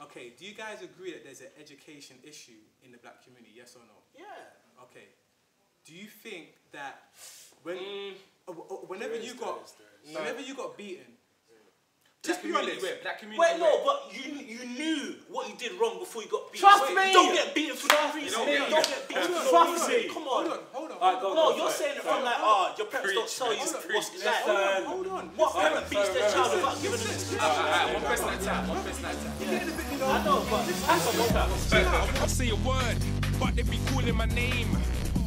Okay, do you guys agree that there's an education issue in the black community, yes or no? Yeah. Okay. Do you think that whenever you got beaten, just be honest. Black community. Wait, no, but you knew what you did wrong before you got beaten. Trust me. You don't get beaten for no reason. You don't get beaten for no reason. Come on. Hold on. No, you're saying it from like, your parents don't tell you what's like. Hold on. What parent beats their child without giving them One person at a time. I know, but that's a lot. I say a word, but they be calling my name.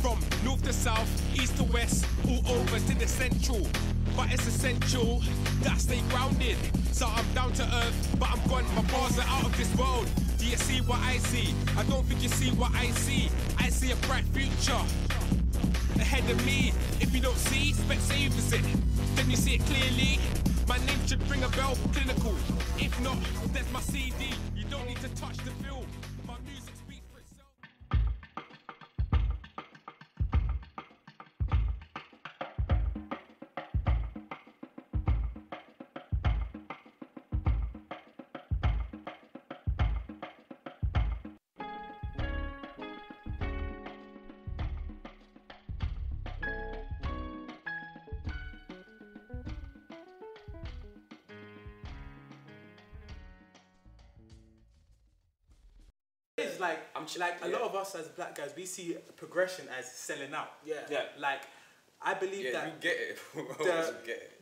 From north to south, east to west, all over to the central. But it's essential that I stay grounded. So I'm down to earth, but I'm gone. My bars are out of this world. Do you see what I see? I don't think you see what I see. I see a bright future ahead of me. If you don't see, Specsavers it. Then you see it clearly. My name should ring a bell for clinical. If not, there's my CD. You don't need to touch the film. My music speaks for itself. It's like a lot of us as black guys, we see progression as selling out. Yeah. Like, I believe that we get it.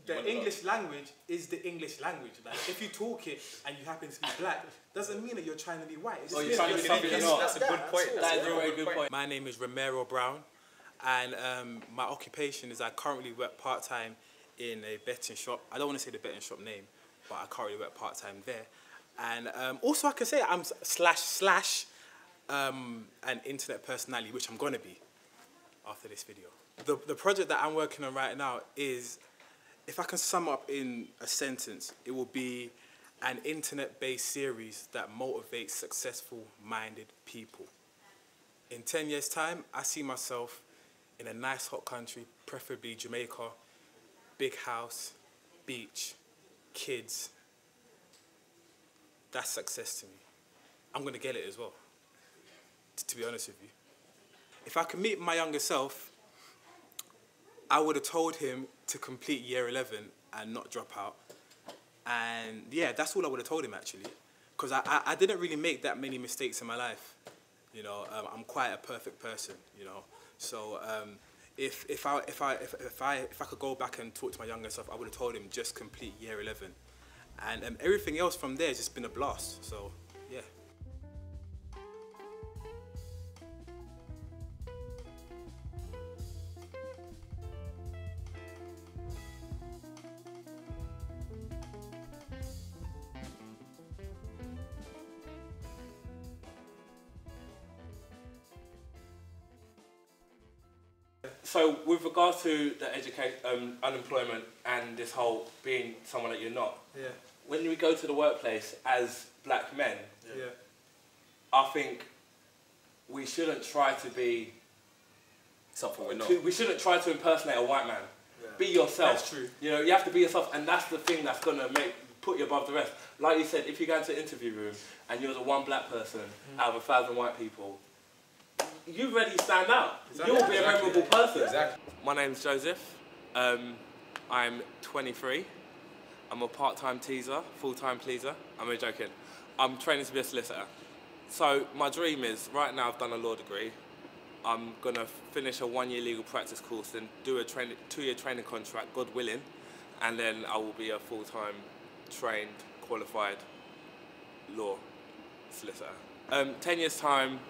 the English language is the English language. Like, if you talk it and you happen to be black, doesn't mean that you're trying to be white. It's You're trying to be something you're not. That's a good point. That is a very good point. My name is Romero Brown, and my occupation is I currently work part-time in a betting shop. I don't want to say the betting shop name, but I currently work part-time there. And also I can say I'm an internet personality, which I'm gonna be after this video. The project that I'm working on right now is, if I can sum up in a sentence, it will be an internet-based series that motivates successful-minded people. In 10 years' time, I see myself in a nice hot country, preferably Jamaica, big house, beach, kids. That's success to me. I'm gonna get it as well, to be honest with you. If I could meet my younger self, I would have told him to complete year 11 and not drop out. And yeah, that's all I would have told him actually. Because I didn't really make that many mistakes in my life. You know, I'm quite a perfect person, you know. So if I could go back and talk to my younger self, I would have told him just complete year 11. And everything else from there has just been a blast, so yeah. So with regards to the education, unemployment and this whole being someone that you're not, Yeah. when we go to the workplace as black men, Yeah. I think we shouldn't try to be Something we're not. we shouldn't try to impersonate a white man. Yeah. Be yourself. That's true. You know, you have to be yourself, and that's the thing that's gonna put you above the rest. Like you said, if you go into an interview room and you're the one black person out of 1,000 white people, you already stand out. Exactly. You'll be a memorable person. Exactly. My name's Joseph. I'm 23. I'm a part-time teaser, full-time pleaser. I'm only joking. I'm training to be a solicitor. So my dream is, right now I've done a law degree. I'm gonna finish a 1-year legal practice course, then do a 2-year training contract, God willing, and then I will be a full-time trained, qualified law solicitor. 10 years time,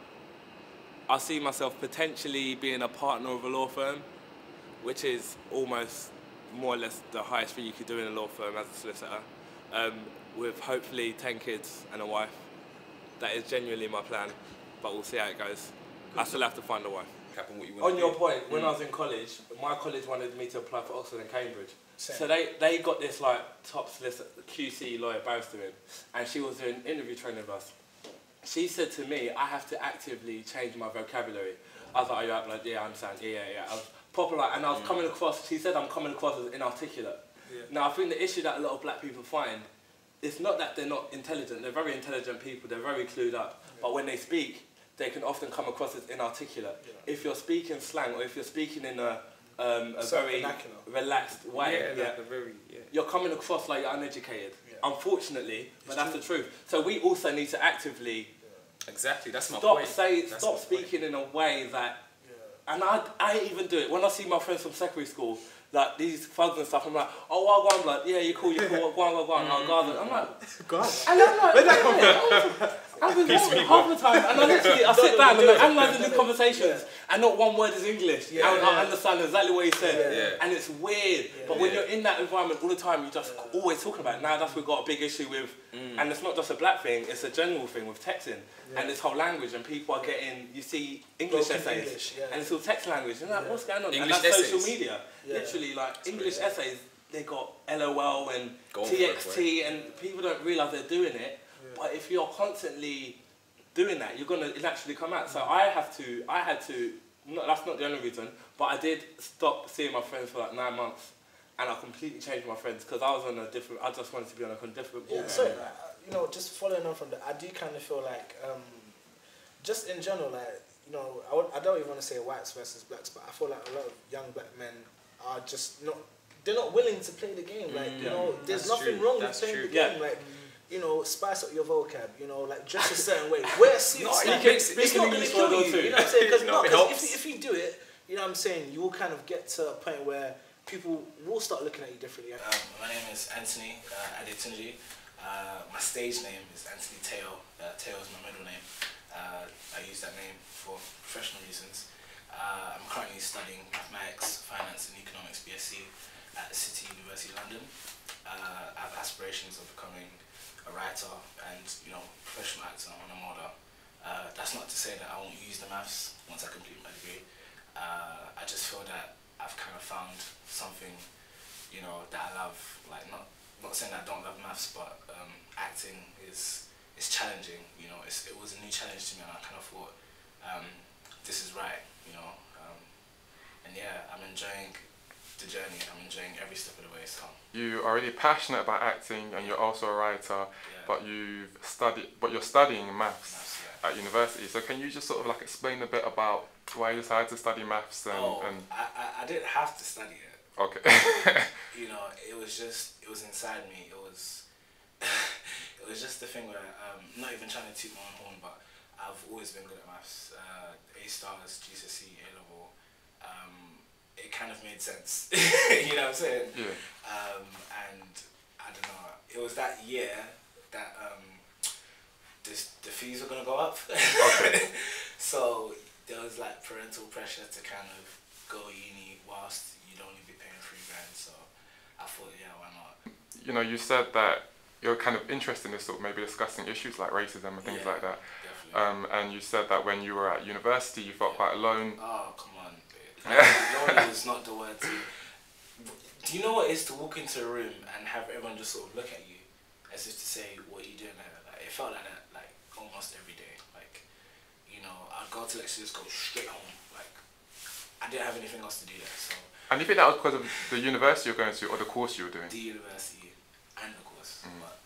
I see myself potentially being a partner of a law firm, which is almost more or less the highest thing you could do in a law firm as a solicitor, with hopefully 10 kids and a wife. That is genuinely my plan, but we'll see how it goes. I still have to find a wife. On your point, when I was in college, my college wanted me to apply for Oxford and Cambridge. Same. So they got this like top solicitor, QC lawyer barrister in, and she was doing interview training with us. She said to me, I have to actively change my vocabulary. I was like, are you out? Like, yeah, I understand. Yeah. I was proper like, and I was coming across, she said I'm coming across as inarticulate. Yeah. Now, I think the issue that a lot of black people find it's not that they're not intelligent. They're very intelligent people. They're very clued up. Yeah. But when they speak, they can often come across as inarticulate. Yeah. If you're speaking slang or if you're speaking in a very relaxed way, you're coming across like you're uneducated. Yeah. Unfortunately, but that's the truth. So we also need to actively exactly. That's my point. Stop speaking in a way that, and I even do it when I see my friends from secondary school. Like these thugs and stuff, I'm like, oh, well, go on, blood. Yeah, you're cool, go on. I'm like, go on. And I'm like, where'd that come from? I've been half the time, and I sit down and I'm analysing these conversations, and not one word is English. And I understand exactly what he said, and it's weird. But when you're in that environment all the time, you're just always talking about it. Now that's we've got a big issue with, and it's not just a black thing, it's a general thing with texting and this whole language, and people are getting, you see English essays, and it's all text language, and like, what's going on? English and that's essays. social media. Literally, like English essays, they got LOL and TXT, and people don't realise they're doing it. But if you're constantly doing that, you're gonna naturally come out. So I had to. That's not the only reason, but I did stop seeing my friends for like 9 months, and I completely changed my friends because I was on a different. I just wanted to be on a different. Yeah. So you know, just following on from that, I do kind of feel like, just in general, like I don't even want to say whites versus blacks, but I feel like a lot of young black men are just not. They're not willing to play the game. Like there's nothing wrong with playing the game. Like. Spice up your vocab, like dress a certain way. Wear suits. It's not going to kill you, you know what I'm saying? Because if you do it, you know what I'm saying, you will kind of get to a point where people will start looking at you differently. My name is Anthony Adetunji. My stage name is Anthony Teo. Teo is my middle name. I use that name for professional reasons. I'm currently studying mathematics, finance and economics BSc at the City University London. I have aspirations of becoming a writer and professional actor when I'm older. That's not to say that I won't use the maths once I complete my degree. I just feel that I've kind of found something that I love. Like not saying that I don't love maths, but acting is challenging. It was a new challenge to me, and I kind of thought this is right. And yeah, I'm enjoying the journey. I'm enjoying every step of the way. So you are really passionate about acting, and you're also a writer, but you're studying maths at university. So can you just sort of like explain a bit about why you decided to study maths? I didn't have to study it. Okay. It was inside me. It was just the thing where not even trying to toot my own horn, but I've always been good at maths. A stars, GCSE, A level. It kind of made sense, you know what I'm saying? Yeah. And I don't know, it was that year that the fees were gonna go up. Okay. So there was like parental pressure to kind of go uni whilst you'd only be paying $3,000. So I thought, yeah, why not? You said that you're kind of interested in this sort of maybe discussing issues like racism and things like that. Definitely. And you said that when you were at university, you felt quite alone. Oh, come on. Lonely is not the word to. Do you know what it is to walk into a room and have everyone just sort of look at you as if to say, what are you doing here? Like, it felt like that like almost every day. Like, I'd go to lecture, just go straight home. Like, I didn't have anything else to do there. So. And you think that was because of the university you're going to or the course you were doing? The university and the course. But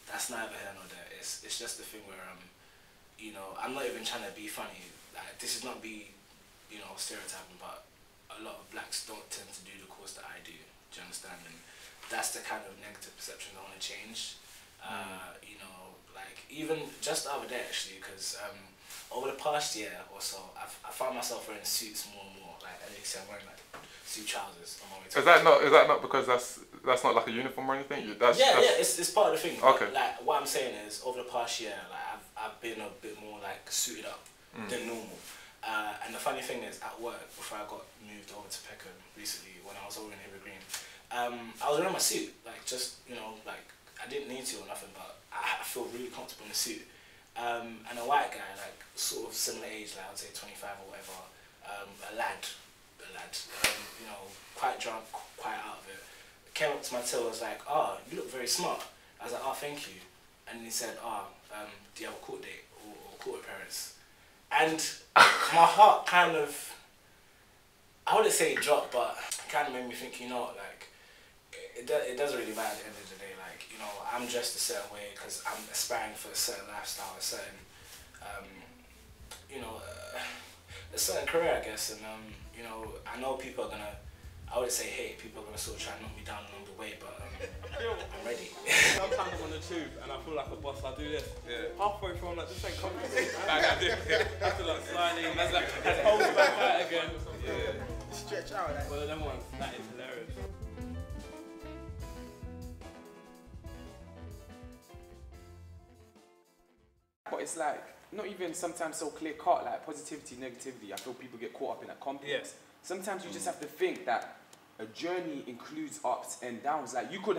that's neither here nor there. It's just the thing where I'm not even trying to be funny. Like, this is not be stereotyping, but a lot of blacks don't tend to do the course that I do. Do you understand? And that's the kind of negative perception I want to change. Like even just the other day actually, because over the past year or so, I found myself wearing suits more and more. Like as you can see, I'm wearing like suit trousers on my way to. Is that not because that's not like a uniform or anything? It's part of the thing. Okay. But, like what I'm saying is, over the past year, like I've been a bit more like suited up than normal. And the funny thing is, at work, before I got moved over to Peckham recently, when I was over in Hayward Green, I was wearing my suit, like just, like I didn't need to or nothing, but I feel really comfortable in the suit. And a white guy, like sort of similar age, like I'd say 25 or whatever, a lad, quite drunk, quite out of it, came up to my till and was like, oh, you look very smart. I was like, oh, thank you. And he said, oh, do you have a court date or court appearance? And my heart kind of, I wouldn't say it dropped, but it kind of made me think, like, it doesn't really matter at the end of the day. Like, you know, I'm dressed a certain way because I'm aspiring for a certain lifestyle, a certain, you know, a certain career, I guess. And you know, I know people are gonna, I wouldn't say hate, people are gonna sort of try and knock me down along the way, but I'm ready. Sometimes I'm on the tube and I feel like a boss. I do this. Yeah. Halfway through, I'm like, this ain't comfortable. Like I do. I feel like sliding. That's like, that's hold me back out again. Yeah. Stretch out. Like. Well, them ones, that is hilarious. But it's like, not even sometimes so clear cut, like positivity, negativity. I feel people get caught up in that complex. Yes. Sometimes you just have to think that a journey includes ups and downs. Like you could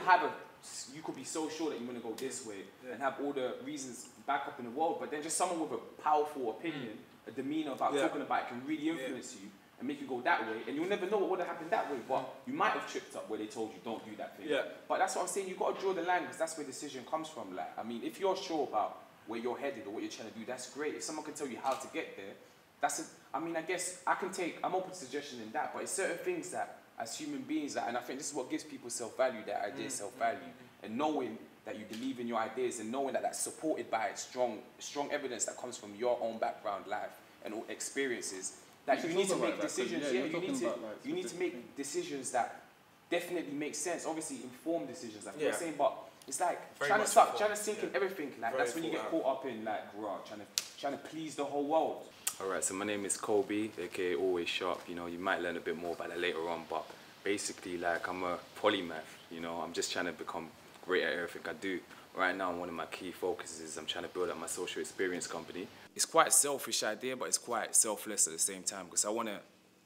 be so sure that you want to go this way and have all the reasons back up in the world, but then just someone with a powerful opinion, a demeanor about talking about it can really influence you and make you go that way, and you'll never know what would have happened that way, but you might have tripped up where they told you don't do that thing. But that's what I'm saying, you've got to draw the line because that's where decision comes from. Like, I mean, if you're sure about where you're headed or what you're trying to do, that's great. If someone can tell you how to get there, I mean, I guess I'm open to suggestion in that, but it's certain things that as human beings, and I think this is what gives people self-value, that idea of self-value, and knowing that you believe in your ideas and knowing that that's supported by strong evidence that comes from your own background, life, and all experiences, that you need to make decisions, you need to make decisions that definitely make sense, obviously informed decisions, like you're saying, but it's like trying to sink in everything, like that's when you get caught up in like, trying to please the whole world. Alright, so my name is Kobe, aka Always Sharp. You know, you might learn a bit more about that later on, but basically, like, I'm a polymath. You know, I'm just trying to become great at everything I do. Right now, one of my key focuses is I'm trying to build up my social experience company. It's quite a selfish idea, but it's quite selfless at the same time, because I want to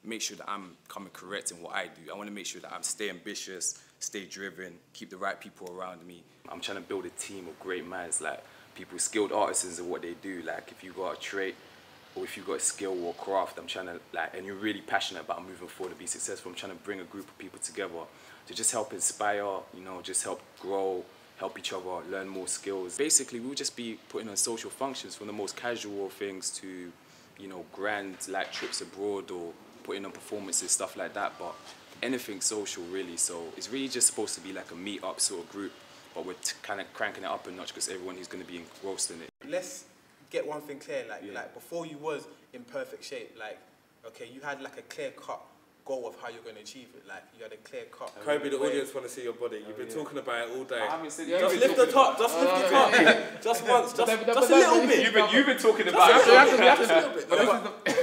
make sure that I'm coming correct in what I do. I want to make sure that I'm stay ambitious, stay driven, keep the right people around me. I'm trying to build a team of great minds, like people skilled artisans in what they do. Like, if you got a trait, or if you've got a skill or craft, I'm trying to, like, and you're really passionate about moving forward to be successful, I'm trying to bring a group of people together to just help inspire, you know, just help grow, help each other, learn more skills. Basically, we'll just be putting on social functions from the most casual things to, you know, grand, like, trips abroad or putting on performances, stuff like that, but anything social, really. So it's really just supposed to be like a meet-up sort of group, but we're kind of cranking it up a notch because everyone is going to be engrossed in it. Let's get one thing clear, like before you was in perfect shape, like, okay, you had like a clear-cut goal of how you're going to achieve it, like, you had a clear-cut... Kobe, the audience want to see your body. You've been talking about it all day. Just lift the top, just lift the top. Just once, just a little bit. You've been talking about it. Just a little bit.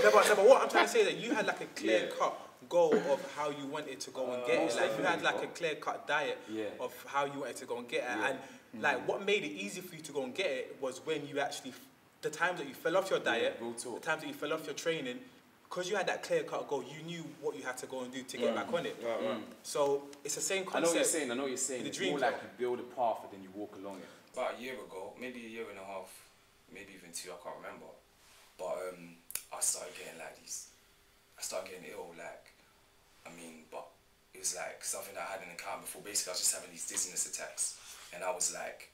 But what I'm trying to say is that you had like a clear-cut goal of how you wanted to go and get it. Like, you had like a clear-cut diet of how you wanted to go and get it. And like, what made it easy for you to go and get it was when you actually... The times that you fell off your diet, the times that you fell off your training, because you had that clear-cut goal, you knew what you had to go and do to get back on it. So it's the same concept. I know what you're saying. The it's dream more like you build a path and then you walk along it. About a year ago, maybe a year and a half, maybe even 2, I can't remember. But I started getting ill, like, I mean, but it was like something that I hadn't encountered before. Basically, I was just having these dizziness attacks, and I was like,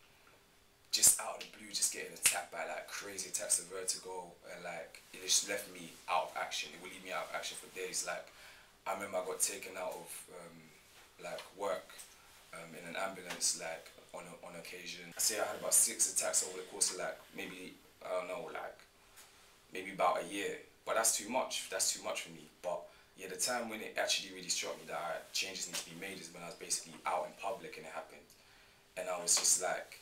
just out of the blue, just getting attacked by like crazy attacks of vertigo, and like it just left me out of action. It would leave me out of action for days. Like, I remember I got taken out of like work in an ambulance, like on occasion. I say I had about 6 attacks over the course of like maybe, I don't know, like maybe about a year. But that's too much. That's too much for me. But yeah, the time when it actually really struck me that changes need to be made is when I was basically out in public and it happened, and I was just like.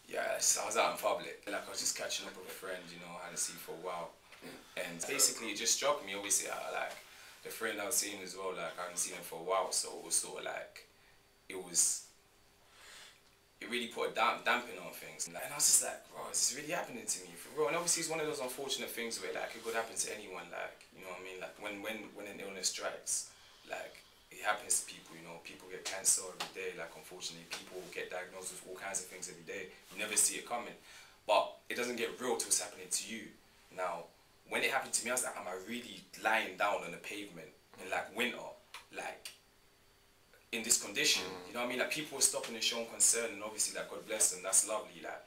Yeah, I was out in public. Like, I was just catching up with a friend, you know, I hadn't seen for a while. And basically, it just struck me, obviously, like, the friend I was seeing as well, like, I hadn't seen him for a while, so it was sort of like, it really put a dampen on things. And I was just like, bro, this is really happening to me, for real. And obviously, it's one of those unfortunate things where, like, it could happen to anyone, like, you know what I mean? Like, when an illness strikes, like, it happens to people, you know, people get cancer every day, like, unfortunately, people get diagnosed with all kinds of things every day. You never see it coming, but it doesn't get real till it's happening to you. Now, when it happened to me, I was like, am I really lying down on the pavement in, like, winter, like, in this condition? You know what I mean? Like, people were stopping and showing concern, and obviously, like, God bless them, that's lovely, like,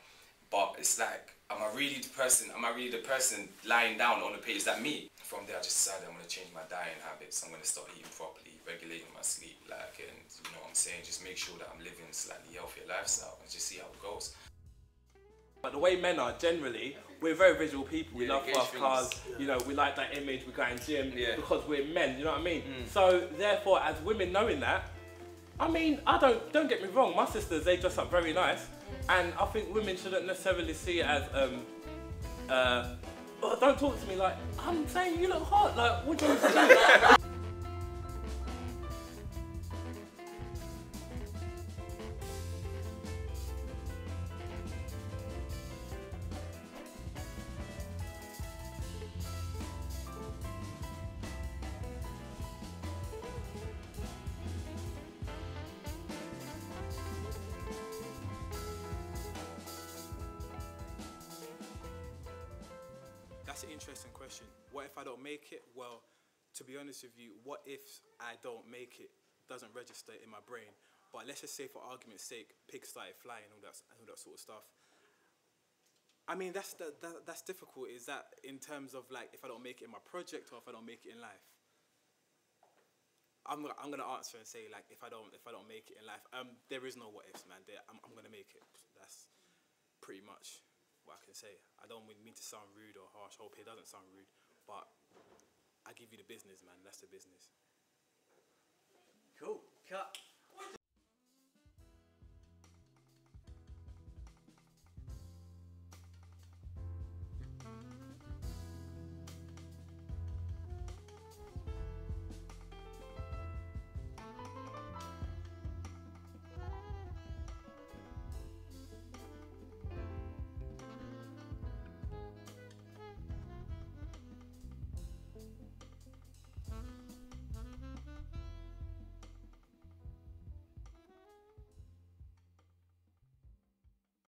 but it's like, am I really the person lying down on the pavement? Is that me? From there, I just decided I'm going to change my diet habits. I'm going to start eating properly. regulating my sleep, like, and you know what I'm saying, just make sure that I'm living slightly healthier lifestyle and just see how it goes. But the way men are generally, we're very visual people. We love gauge fast things. cars. You know, we like that image. We go in gym because we're men. You know what I mean? Mm. So therefore, as women knowing that, I mean, don't get me wrong. My sisters, they dress up very nice, and I think women shouldn't necessarily see it as oh, don't talk to me like I'm saying you look hot. Like, what do you want to do? That's an interesting question. What if I don't make it? Well, to be honest with you, what if I don't make it doesn't register in my brain? But let's just say, for argument's sake, pigs started flying, all that sort of stuff. I mean, that's difficult. Is that in terms of like if I don't make it in my project or if I don't make it in life? I'm gonna answer and say like if I don't make it in life, there is no what ifs, man. I'm gonna make it. That's pretty much what I can say. I don't mean to sound rude or harsh. Hope it doesn't sound rude, but I give you the business, man. That's the business. Cool. Cut.